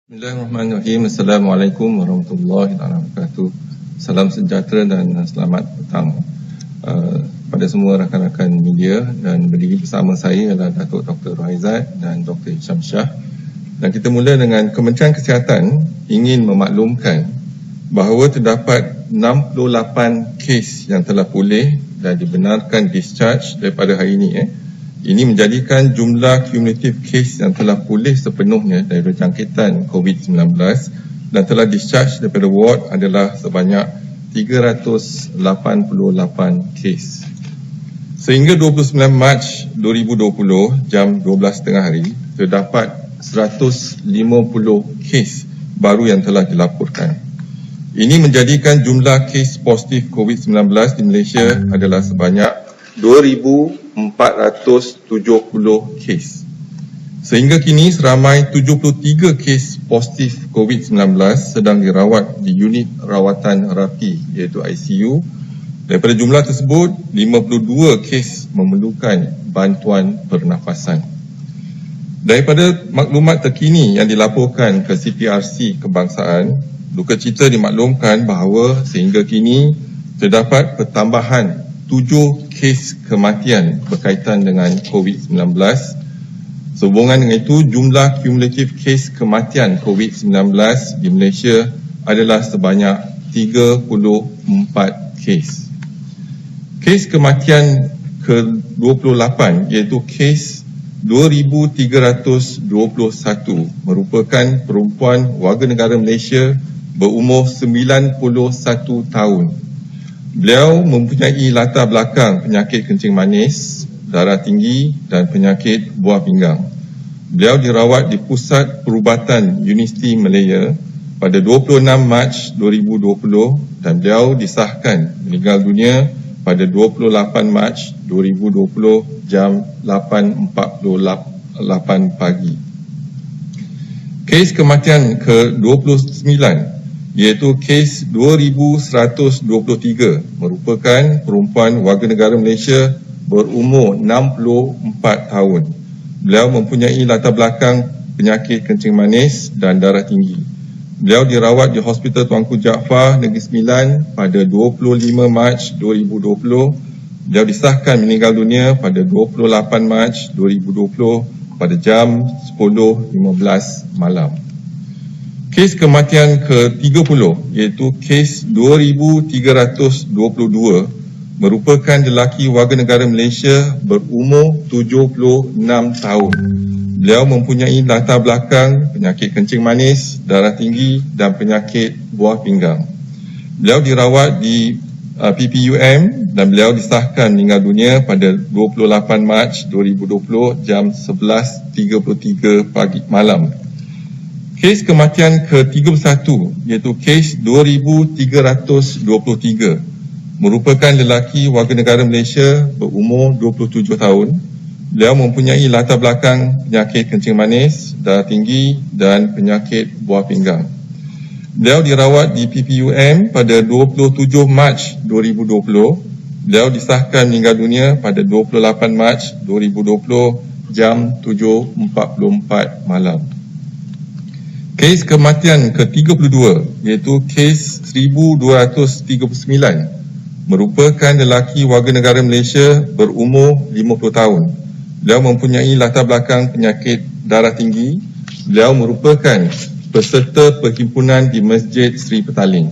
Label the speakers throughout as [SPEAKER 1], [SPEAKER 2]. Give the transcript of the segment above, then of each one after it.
[SPEAKER 1] Bismillahirrahmanirrahim. Assalamualaikum warahmatullahi wabarakatuh. Salam sejahtera dan selamat petang pada semua rakan-rakan media, dan berdiri bersama saya adalah Datuk Dr. Raizat dan Dr. Hisham Shah. Dan kita mula dengan Kementerian Kesihatan ingin memaklumkan bahawa terdapat 68 kes yang telah pulih dan dibenarkan discharge daripada hari ini. Ini menjadikan jumlah kumulatif kes yang telah pulih sepenuhnya dari jangkitan COVID-19 dan telah discharge daripada ward adalah sebanyak 388 kes. Sehingga 29 Mac 2020 jam 12.30 hari, terdapat 150 kes baru yang telah dilaporkan. Ini menjadikan jumlah kes positif COVID-19 di Malaysia adalah sebanyak 2,470 kes. Sehingga kini seramai 73 kes positif COVID-19 sedang dirawat di unit rawatan rapi iaitu ICU. Daripada jumlah tersebut, 52 kes memerlukan bantuan pernafasan. Daripada maklumat terkini yang dilaporkan ke CPRC Kebangsaan, duka cita dimaklumkan bahawa sehingga kini terdapat pertambahan 7 kes kematian berkaitan dengan COVID-19. Sehubungan dengan itu, jumlah kumulatif kes kematian COVID-19 di Malaysia adalah sebanyak 34 kes. Kes kematian ke-28 iaitu kes 2,321 merupakan perempuan warga negara Malaysia berumur 91 tahun. Beliau mempunyai latar belakang penyakit kencing manis, darah tinggi dan penyakit buah pinggang. Beliau dirawat di Pusat Perubatan Universiti Malaya pada 26 Mac 2020 dan beliau disahkan meninggal dunia pada 28 Mac 2020 jam 8.48 pagi. Kes kematian ke-29 iaitu kes 2,123 merupakan perempuan warga negara Malaysia berumur 64 tahun. Beliau mempunyai latar belakang penyakit kencing manis dan darah tinggi. Beliau dirawat di Hospital Tuanku Jaafar Negeri Sembilan pada 25 Mac 2020. Beliau disahkan meninggal dunia pada 28 Mac 2020 pada jam 10.15 malam. Kes kematian ke-30 iaitu kes 2,322 merupakan lelaki warga negara Malaysia berumur 76 tahun. Beliau mempunyai latar belakang penyakit kencing manis, darah tinggi dan penyakit buah pinggang. Beliau dirawat di PPUM dan beliau disahkan meninggal dunia pada 28 Mac 2020 jam 11.33 pagi malam. Kes kematian ke-31 iaitu kes 2,323 merupakan lelaki warga negara Malaysia berumur 27 tahun. Beliau mempunyai latar belakang penyakit kencing manis, darah tinggi dan penyakit buah pinggang. Beliau dirawat di PPUM pada 27 Mac 2020. Beliau disahkan meninggal dunia pada 28 Mac 2020 jam 7.44 malam. Kes kematian ke-32 iaitu kes 1,239 merupakan lelaki warga negara Malaysia berumur 50 tahun. Beliau mempunyai latar belakang penyakit darah tinggi. Beliau merupakan peserta perhimpunan di Masjid Seri Petaling.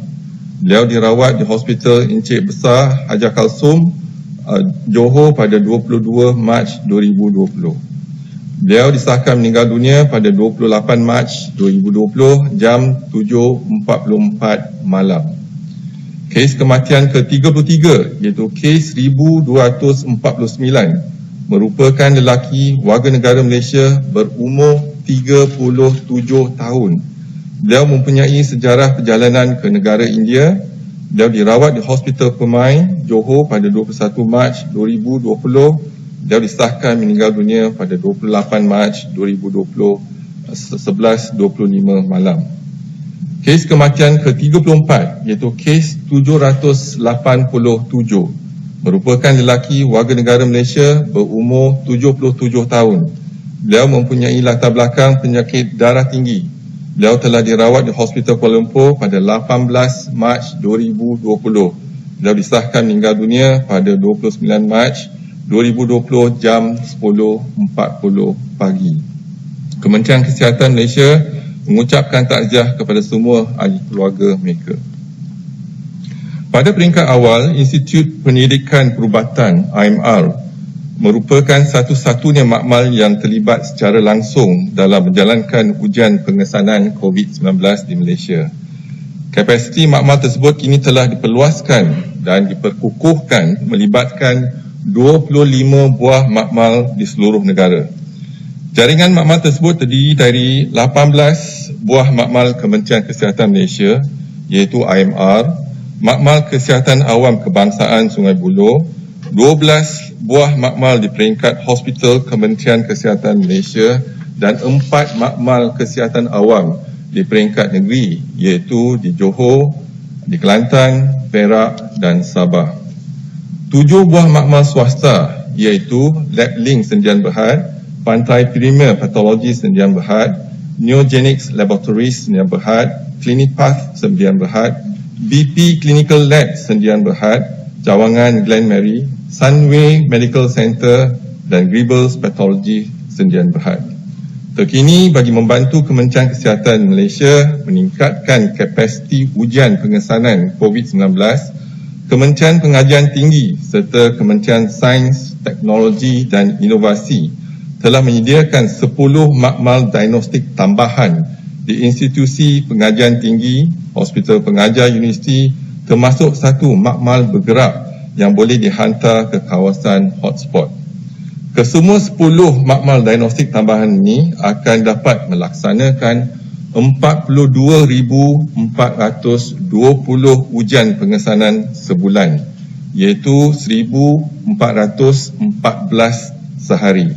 [SPEAKER 1] Beliau dirawat di Hospital Encik Besar Hajar Kalsum, Johor pada 22 Mac 2020. Beliau disahkan meninggal dunia pada 28 Mac 2020 jam 7.44 malam. Kes kematian ke-33 iaitu kes 1,249 merupakan lelaki warga negara Malaysia berumur 37 tahun. Beliau mempunyai sejarah perjalanan ke negara India. Beliau dirawat di Hospital Permai, Johor pada 21 Mac 2020. Beliau disahkan meninggal dunia pada 28 Mac 2020 11.25 malam. Kes kematian ke-34 iaitu kes 787 merupakan lelaki warga negara Malaysia berumur 77 tahun. Beliau mempunyai latar belakang penyakit darah tinggi. Beliau telah dirawat di Hospital Kuala Lumpur pada 18 Mac 2020. Beliau disahkan meninggal dunia pada 29 Mac 2020 jam 10.40 pagi. Kementerian Kesihatan Malaysia mengucapkan takziah kepada semua ahli keluarga mereka. Pada peringkat awal, Institut Pendidikan Perubatan IMR merupakan satu-satunya makmal yang terlibat secara langsung dalam menjalankan ujian pengesanan COVID-19 di Malaysia. Kapasiti makmal tersebut kini telah diperluaskan dan diperkukuhkan melibatkan 25 buah makmal di seluruh negara. Jaringan makmal tersebut terdiri dari 18 buah makmal Kementerian Kesihatan Malaysia iaitu IMR, Makmal Kesihatan Awam Kebangsaan Sungai Buloh, 12 buah makmal di peringkat Hospital Kementerian Kesihatan Malaysia dan 4 makmal kesihatan awam di peringkat negeri iaitu di Johor, di Kelantan, Perak dan Sabah. 7 buah makmal swasta iaitu Lab Link Sdn Bhd, Pantai Premier Patologi Sdn Bhd, Neogenics Laboratories Sdn Bhd, Clinipath Sdn Bhd, BP Clinical Lab Sdn Bhd, Cawangan Glen Mary, Sunway Medical Center dan Gribbles Pathology Sdn Bhd. Terkini bagi membantu Kementerian Kesihatan Malaysia meningkatkan kapasiti ujian pengesanan COVID-19, Kementerian Pengajian Tinggi serta Kementerian Sains, Teknologi dan Inovasi telah menyediakan 10 makmal diagnostik tambahan di institusi pengajian tinggi, Hospital Pengajar Universiti, termasuk 1 makmal bergerak yang boleh dihantar ke kawasan hotspot. Kesemua 10 makmal diagnostik tambahan ini akan dapat melaksanakan 42,420 ujian pengesanan sebulan, iaitu 1,414 sehari.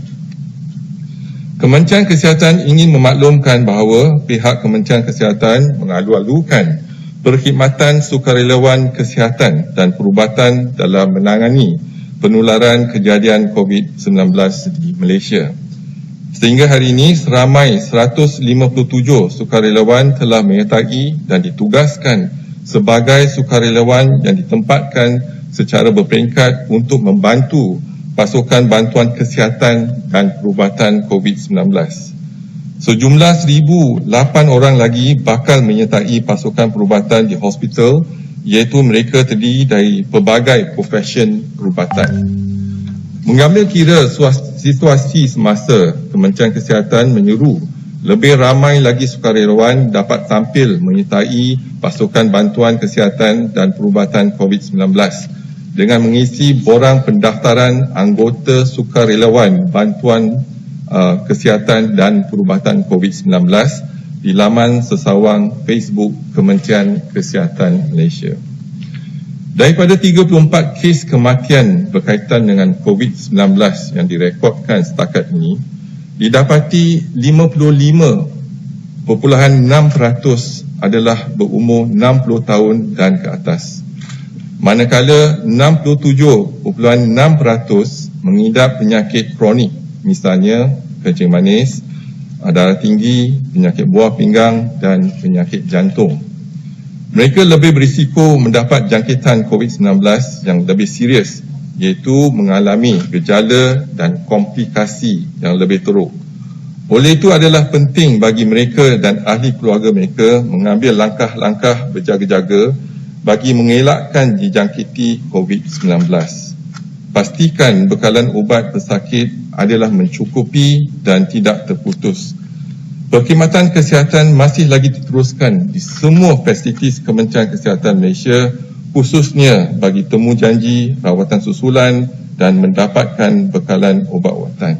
[SPEAKER 1] Kementerian Kesihatan ingin memaklumkan bahawa pihak Kementerian Kesihatan mengalu-alukan perkhidmatan sukarelawan kesihatan dan perubatan dalam menangani penularan kejadian COVID-19 di Malaysia. Sehingga hari ini, seramai 157 sukarelawan telah menyertai dan ditugaskan sebagai sukarelawan yang ditempatkan secara berperingkat untuk membantu pasukan bantuan kesihatan dan perubatan COVID-19. Sejumlah 1,008 orang lagi bakal menyertai pasukan perubatan di hospital, iaitu mereka terdiri dari pelbagai profession perubatan. Mengambil kira situasi semasa, Kementerian Kesihatan menyeru lebih ramai lagi sukarelawan dapat tampil menyertai pasukan bantuan kesihatan dan perubatan COVID-19 dengan mengisi borang pendaftaran anggota sukarelawan bantuan kesihatan dan perubatan COVID-19 di laman sesawang Facebook Kementerian Kesihatan Malaysia. Daripada 34 kes kematian berkaitan dengan COVID-19 yang direkodkan setakat ini, didapati 55.6% adalah berumur 60 tahun dan ke atas. Manakala 67.6% mengidap penyakit kronik, misalnya kencing manis, darah tinggi, penyakit buah pinggang dan penyakit jantung. Mereka lebih berisiko mendapat jangkitan COVID-19 yang lebih serius, iaitu mengalami gejala dan komplikasi yang lebih teruk. Oleh itu adalah penting bagi mereka dan ahli keluarga mereka mengambil langkah-langkah berjaga-jaga bagi mengelakkan dijangkiti COVID-19. Pastikan bekalan ubat pesakit adalah mencukupi dan tidak terputus. Perkhidmatan kesihatan masih lagi diteruskan di semua fasilitis Kementerian Kesihatan Malaysia, khususnya bagi temu janji, rawatan susulan dan mendapatkan bekalan ubat-ubatan.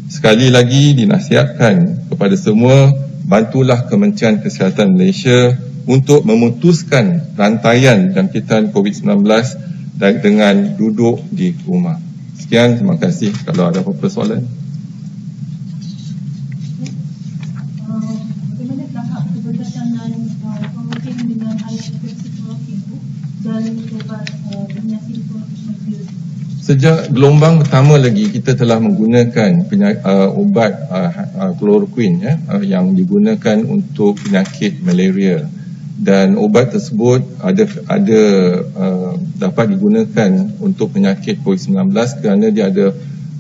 [SPEAKER 1] Sekali lagi dinasihatkan kepada semua, bantulah Kementerian Kesihatan Malaysia untuk memutuskan rantaian jangkitan COVID-19 dengan duduk di rumah. Sekian, terima kasih. Kalau ada apa-apa soalan. Sejak gelombang pertama lagi kita telah menggunakan ubat chloroquine yang digunakan untuk penyakit malaria, dan ubat tersebut dapat digunakan untuk penyakit COVID-19 kerana dia ada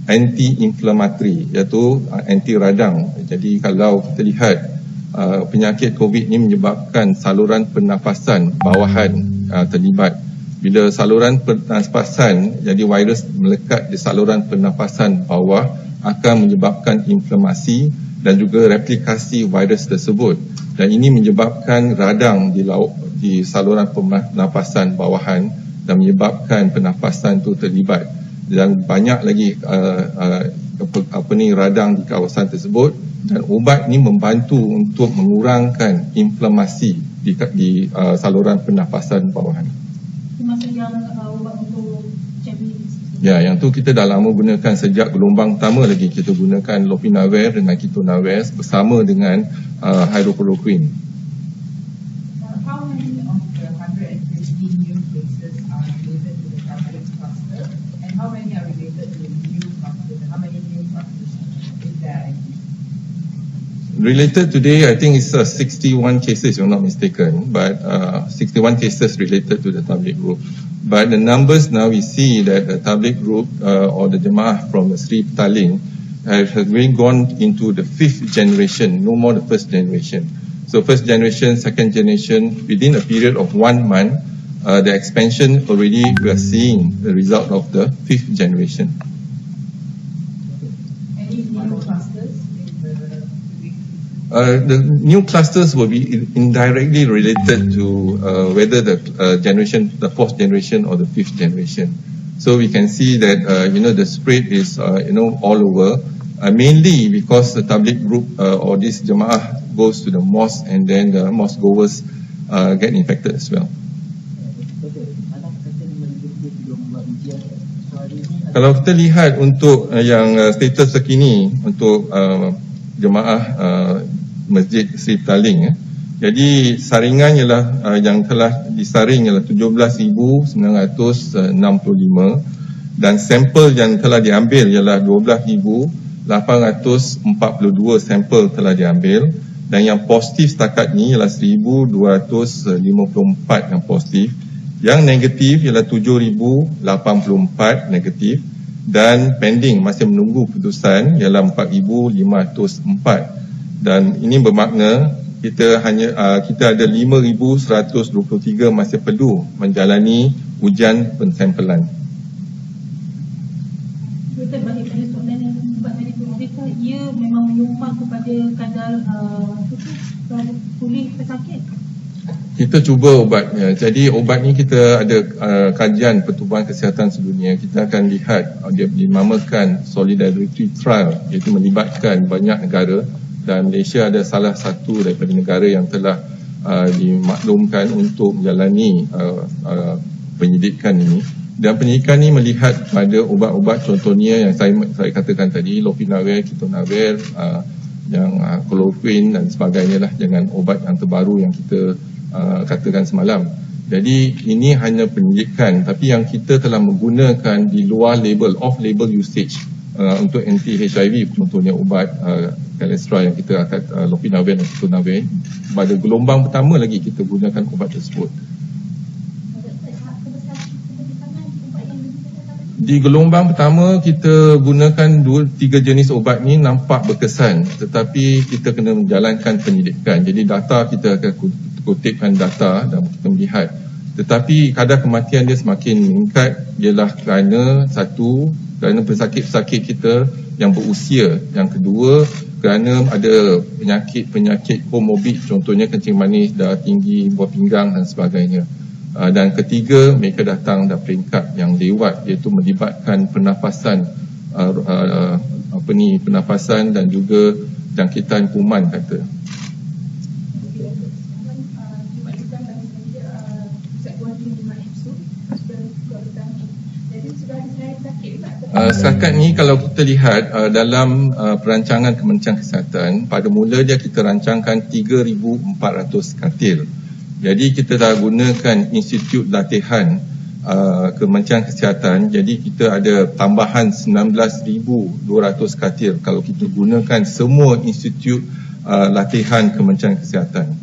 [SPEAKER 1] anti-inflammatory, iaitu anti radang. Jadi kalau kita lihat penyakit COVID ini menyebabkan saluran pernafasan bawahan terlibat. Bila saluran pernafasan, jadi virus melekat di saluran pernafasan bawah akan menyebabkan inflamasi dan juga replikasi virus tersebut. Dan ini menyebabkan radang di saluran pernafasan bawahan dan menyebabkan pernafasan itu terlibat. Dan banyak lagi radang di kawasan tersebut, dan ubat ini membantu untuk mengurangkan inflamasi di saluran pernafasan bawahan.
[SPEAKER 2] Masa yang ubat untuk HIV?
[SPEAKER 1] Ya, yang tu kita dah lama gunakan sejak gelombang pertama lagi. Kita gunakan lopinavir dengan kitonavir bersama dengan hydrochloroquine.
[SPEAKER 3] How many of the 150 new cases are related to the tablet cluster, and how many are related to the new cluster? How many new clusters is there?
[SPEAKER 1] Related today, I think it's 61 cases, if I'm not mistaken, but 61 cases related to the tabligh group. But the numbers now we see that the tabligh group or the Jemaah from the Sri Petaling has really gone into the 5th generation, no more the 1st generation. So 1st generation, 2nd generation, within a period of 1 month, the expansion already we are seeing the result of the 5th generation.
[SPEAKER 3] Any new clusters?
[SPEAKER 1] The new clusters will be indirectly related to whether the 4th generation or the 5th generation. So we can see that the spread is all over, mainly because the tabligh group or this Jemaah goes to the mosque, and then the mosque goers get infected as well. Kalau kita lihat untuk yang status terkini untuk Jemaah Masjid Sri Petaling, jadi saringan ialah yang telah disaring ialah 17,965, dan sampel yang telah diambil ialah 12,842 sampel telah diambil, dan yang positif setakat ni ialah 1,254 yang positif. Yang negatif ialah 7,084 negatif, dan pending masih menunggu keputusan ialah 4,504. Dan ini bermakna kita ada 5,123 masih perlu menjalani ujian pensampelan.
[SPEAKER 2] Betul, balik pada soalan yang ubat tadi tu, adakah ia memang menyumbang kepada kadar pulih pesakit?
[SPEAKER 1] Kita cuba ubatnya. Jadi ubat ni kita ada kajian Pertubuhan Kesihatan Sedunia. Kita akan lihat dia dinamakan Solidarity Trial, iaitu melibatkan banyak negara, dan Malaysia ada salah satu daripada negara yang telah dimaklumkan untuk menjalani penyidikan ini. Dan penyidikan ini melihat pada ubat-ubat, contohnya yang saya katakan tadi, lopinavir, kitonavir, yang chloroquine dan sebagainya lah, dengan obat yang terbaru yang kita katakan semalam. Jadi ini hanya penyidikan, tapi yang kita telah menggunakan di luar label, off label usage untuk anti-HIV, contohnya ubat Calestra yang kita akan lopinavir dan kitonavir. Pada gelombang pertama lagi kita gunakan ubat tersebut. Di gelombang pertama kita gunakan 3 jenis ubat ni nampak berkesan, tetapi kita kena menjalankan penyidikan. Jadi data kita akan kutipkan data dan kita melihat, tetapi kadar kematian dia semakin meningkat ialah kerana kerana pesakit-pesakit kita yang berusia, yang kedua kerana ada penyakit komorbid, contohnya kencing manis, darah tinggi, buah pinggang dan sebagainya. Dan ketiga, mereka datang dari peringkat yang lewat, iaitu melibatkan pernafasan pernafasan dan juga jangkitan kuman kata. Setakat ni kalau kita lihat dalam perancangan Kementerian Kesihatan, pada mula dia kita rancangkan 3,400 katil. Jadi kita dah gunakan institut latihan Kementerian Kesihatan. Jadi kita ada tambahan 19,200 katil kalau kita gunakan semua institut latihan Kementerian Kesihatan.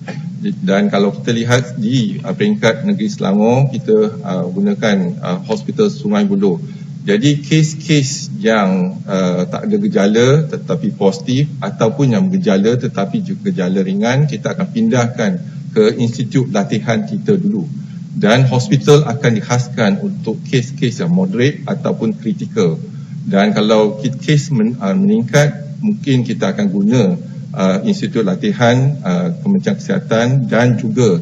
[SPEAKER 1] Dan kalau kita lihat di peringkat negeri Selangor, kita gunakan Hospital Sungai Buloh. Jadi kes-kes yang tak ada gejala tetapi positif ataupun yang bergejala tetapi juga gejala ringan, kita akan pindahkan ke institut latihan kita dulu. Dan hospital akan dikhaskan untuk kes-kes yang moderate ataupun kritikal. Dan kalau kes meningkat, mungkin kita akan guna institut latihan Kementerian Kesihatan dan juga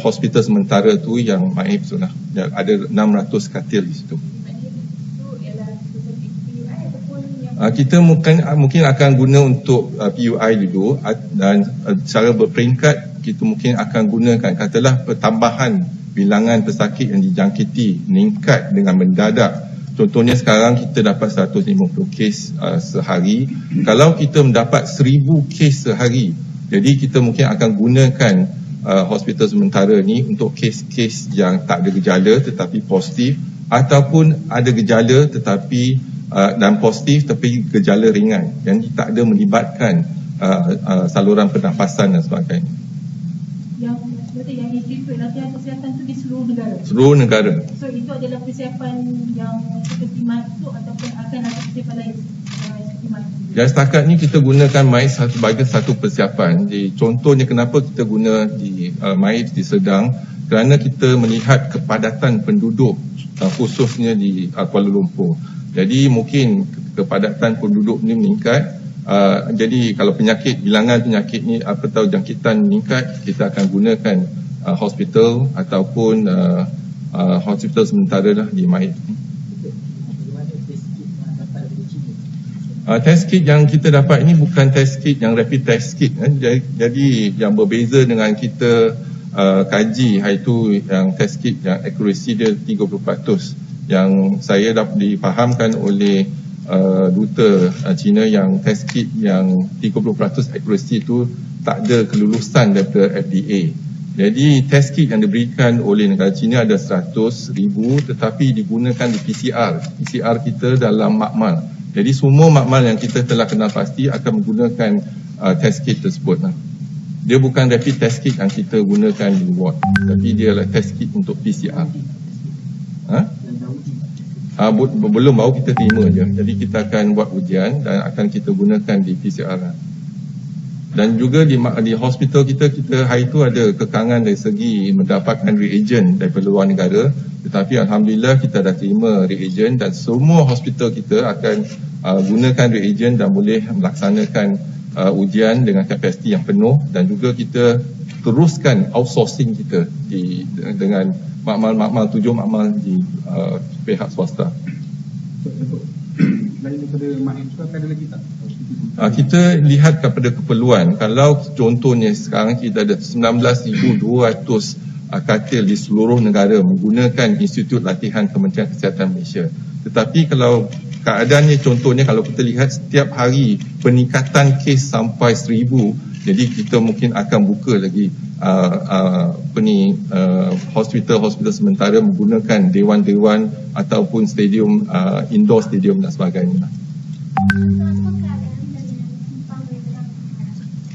[SPEAKER 1] hospital sementara tu yang Maib sudah ada 600 katil di situ. Kita mungkin akan guna untuk PUI dulu dan secara berperingkat kita mungkin akan gunakan katalah pertambahan bilangan pesakit yang dijangkiti meningkat dengan mendadak. Contohnya sekarang kita dapat 150 kes sehari. Kalau kita mendapat 1,000 kes sehari, jadi kita mungkin akan gunakan hospital sementara ni untuk kes-kes yang tak ada gejala tetapi positif ataupun ada gejala tetapi dan positif tapi gejala ringan yang tak ada melibatkan saluran pernafasan dan sebagainya.
[SPEAKER 2] Yang institut latihan kesihatan tu di seluruh negara?
[SPEAKER 1] Seluruh negara.
[SPEAKER 2] So itu adalah persiapan yang seperti MAIP tu ataupun akan ada persiapan lain seperti MAIP?
[SPEAKER 1] Dan setakat ni kita gunakan MAIP sebagai satu persiapan. Jadi, contohnya kenapa kita guna di MAIP di Sedang, kerana kita melihat kepadatan penduduk khususnya di Kuala Lumpur. Jadi mungkin kepadatan penduduk ni meningkat. Jadi kalau bilangan penyakit ni atau jangkitan meningkat, kita akan gunakan hospital ataupun hospital sementara lah di MAIP. Test kit yang kita dapat ini bukan test kit yang rapid test kit. Jadi yang berbeza dengan kita kaji, iaitu yang test kit yang accuracy dia 30%. Yang saya dapat difahamkan oleh duta China yang test kit yang 30% accuracy itu tak ada kelulusan daripada FDA. Jadi test kit yang diberikan oleh negara China ada 100,000 tetapi digunakan di PCR. PCR kita dalam makmal. Jadi semua makmal yang kita telah kenal pasti akan menggunakan test kit tersebut. Dia bukan rapid test kit yang kita gunakan di ward, tapi dia adalah test kit untuk PCR. Belum, baru kita terima je. Jadi kita akan buat ujian dan akan kita gunakan di PCR. Dan juga di hospital kita hari itu ada kekangan dari segi mendapatkan reagent daripada luar negara. Tetapi Alhamdulillah kita dah terima reagent dan semua hospital kita akan gunakan reagent dan boleh melaksanakan ujian dengan kapasiti yang penuh. Dan juga kita teruskan outsourcing kita dengan makmal 7 makmal di pihak swasta.
[SPEAKER 4] Lain daripada MAIP tu akan ada lagi tak?
[SPEAKER 1] Kita lihat kepada keperluan. Kalau contohnya sekarang kita ada 19,200 katil di seluruh negara menggunakan institut latihan Kementerian Kesihatan Malaysia. Tetapi kalau keadaannya contohnya kalau kita lihat setiap hari peningkatan kes sampai 1,000, jadi kita mungkin akan buka lagi hospital sementara menggunakan dewan-dewan ataupun stadium, indoor stadium dan sebagainya.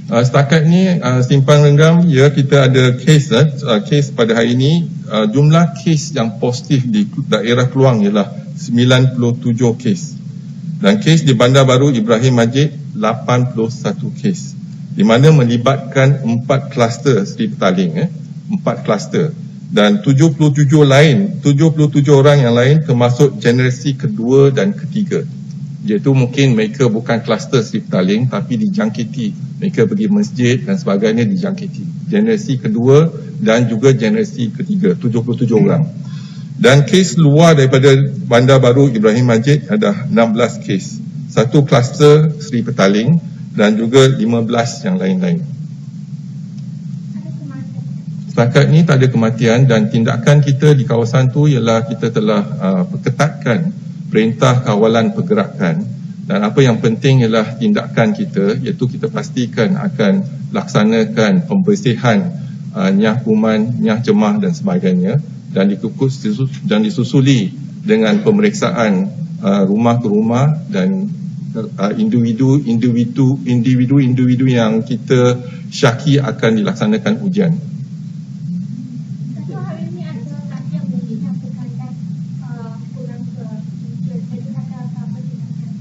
[SPEAKER 1] Setakat ni Simpang Renggam, ya, kita ada kes pada hari ini. Jumlah kes yang positif di daerah Keluang ialah 97 kes. Dan kes di Bandar Baru Ibrahim Majid 81 kes. Di mana melibatkan 4 kluster Seri Petaling, 4 kluster. Dan 77 orang yang lain termasuk generasi kedua dan ketiga. Iaitu mungkin mereka bukan kluster Seri Petaling tapi dijangkiti. Mereka pergi masjid dan sebagainya dijangkiti. Generasi kedua dan juga generasi ketiga, 77 orang. Dan kes luar daripada Bandar Baru Ibrahim Majid ada 16 kes. 1 kluster Seri Petaling dan juga 15 yang lain-lain. Setakat ni tak ada kematian dan tindakan kita di kawasan tu ialah kita telah perketatkan perintah kawalan pergerakan. Dan apa yang penting ialah tindakan kita, iaitu kita pastikan akan laksanakan pembersihan nyah kuman, nyah cemah dan sebagainya. dan disusuli dengan pemeriksaan rumah ke rumah dan individu yang kita syaki akan dilaksanakan ujian.
[SPEAKER 5] Kalau hari ini ada lelaki yang melihat berkaitan kurang ke jadi ada apa tindakan?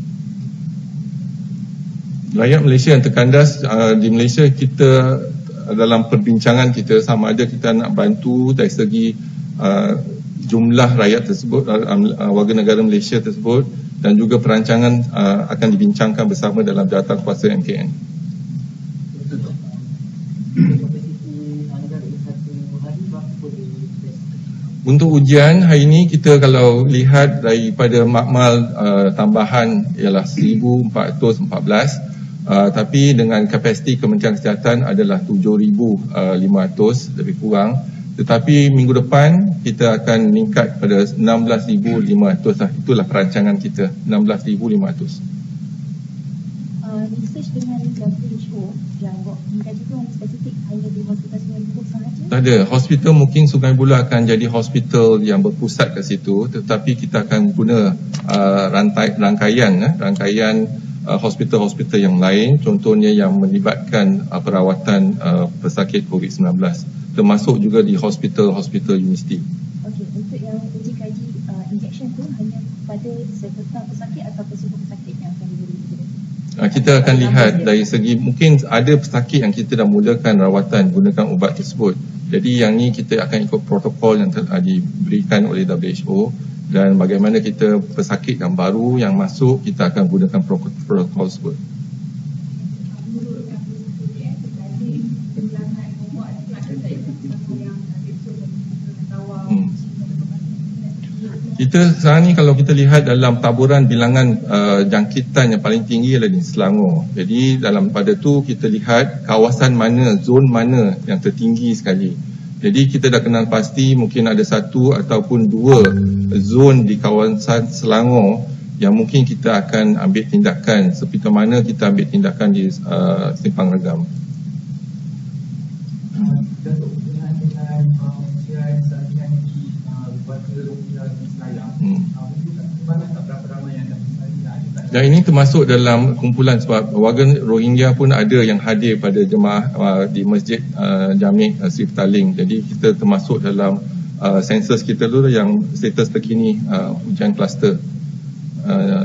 [SPEAKER 1] Rakyat Malaysia yang terkandas, di Malaysia kita dalam perbincangan kita sama ada kita nak bantu dari segi jumlah rakyat tersebut, warga negara Malaysia tersebut, dan juga perancangan akan dibincangkan bersama dalam jawatankuasa MKN. Untuk ujian hari ini kita kalau lihat daripada makmal tambahan ialah 1,414, tapi dengan kapasiti Kementerian Kesihatan adalah 7,500 lebih kurang. Tetapi minggu depan kita akan meningkat pada 16,500 lah. Itulah perancangan kita, 16,500.
[SPEAKER 5] Research dengan WHO yang mengkaji itu hanya spesifik hanya di hospital Sungai Buloh sahaja?
[SPEAKER 1] Tak ada. Hospital mungkin Sungai Buloh akan jadi hospital yang berpusat kat situ, tetapi kita akan guna rangkaian hospital-hospital yang lain, contohnya yang melibatkan perawatan pesakit COVID-19, termasuk juga di hospital-hospital universiti.
[SPEAKER 5] Okey, untuk yang uji kaji injection tu hanya pada serta pesakit atau semua pesakit yang akan diberi?
[SPEAKER 1] Kita akan lihat dari segi, mungkin ada pesakit yang kita dah mulakan rawatan gunakan ubat tersebut. Jadi yang ni kita akan ikut protokol yang telah diberikan oleh WHO, dan bagaimana kita pesakit yang baru yang masuk kita akan gunakan protokol tersebut. Kita sekarang ni kalau kita lihat dalam taburan bilangan jangkitan yang paling tinggi adalah di Selangor. Jadi dalam pada tu kita lihat kawasan mana, zon mana yang tertinggi sekali. Jadi kita dah kenal pasti mungkin ada satu ataupun dua zon di kawasan Selangor yang mungkin kita akan ambil tindakan, seperti mana kita ambil tindakan di Simpang Regam. Dan ini termasuk dalam kumpulan sebab warga Rohingya pun ada yang hadir pada jemaah di Masjid Jami' Sri Petaling. Jadi kita termasuk dalam sensus kita tu yang status terkini ujian kluster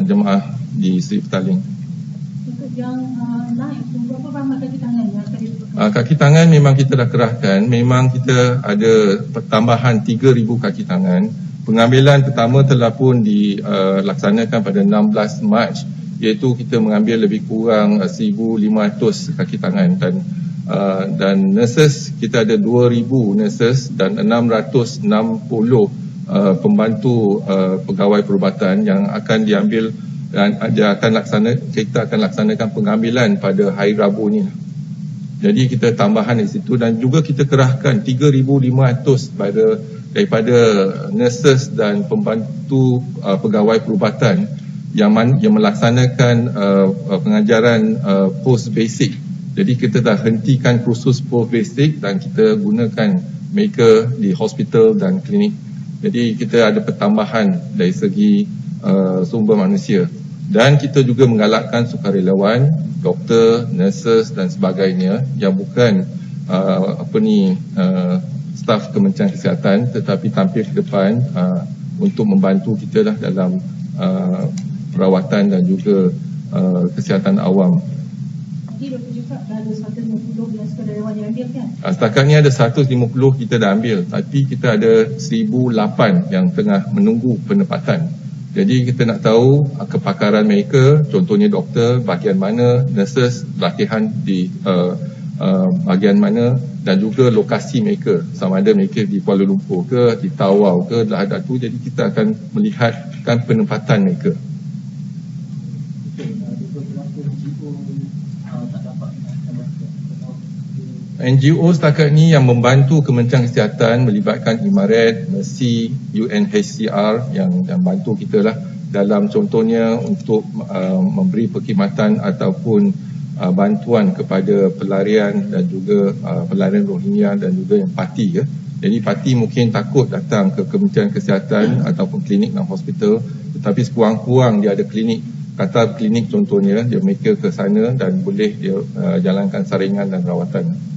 [SPEAKER 1] jemaah di Sri Petaling.
[SPEAKER 2] Untuk yang naik, berapa ramai kaki tangan yang akan dilakukan?
[SPEAKER 1] Kaki tangan memang kita dah kerahkan. Memang kita ada tambahan 3,000 kaki tangan. Pengambilan pertama telah pun dilaksanakan pada 16 Mac, iaitu kita mengambil lebih kurang 1,500 kaki tangan, dan nurses kita ada 2,000 nurses dan 660 pembantu pegawai perubatan yang akan diambil, dan kita akan laksanakan pengambilan pada hari Rabu ni. Jadi kita tambahan di situ, dan juga kita kerahkan 3,500 daripada nurses dan pembantu pegawai perubatan yang melaksanakan pengajaran post basic. Jadi kita dah hentikan kursus post basic dan kita gunakan mereka di hospital dan klinik. Jadi kita ada pertambahan dari segi sumber manusia, dan kita juga menggalakkan sukarelawan, doktor, nurses dan sebagainya yang bukan staf Kementerian Kesihatan tetapi tampil ke depan untuk membantu kita lah dalam perawatan dan juga kesihatan awam.
[SPEAKER 2] Jadi doktor cakap dah ada 150 yang sukarelawan yang ambil kan?
[SPEAKER 1] Setakat ni ada 150 kita dah ambil, tapi kita ada 1,008 yang tengah menunggu penempatan. Jadi kita nak tahu kepakaran mereka, contohnya doktor bahagian mana, nurses latihan di bahagian mana, dan juga lokasi mereka, sama ada mereka di Kuala Lumpur ke, di Tawau ke, Lahad Datu. Jadi kita akan melihatkan penempatan mereka. NGO setakat ni yang membantu Kementerian Kesihatan melibatkan Imaret, Mercy, UNHCR yang bantu kita lah dalam contohnya untuk memberi perkhidmatan ataupun bantuan kepada pelarian dan juga pelarian Rohingya dan juga yang parti Jadi parti mungkin takut datang ke Kementerian Kesihatan ataupun klinik dan hospital, tetapi sekurang-kurang dia ada klinik, kata klinik contohnya, dia mereka ke sana dan boleh dia jalankan saringan dan rawatan.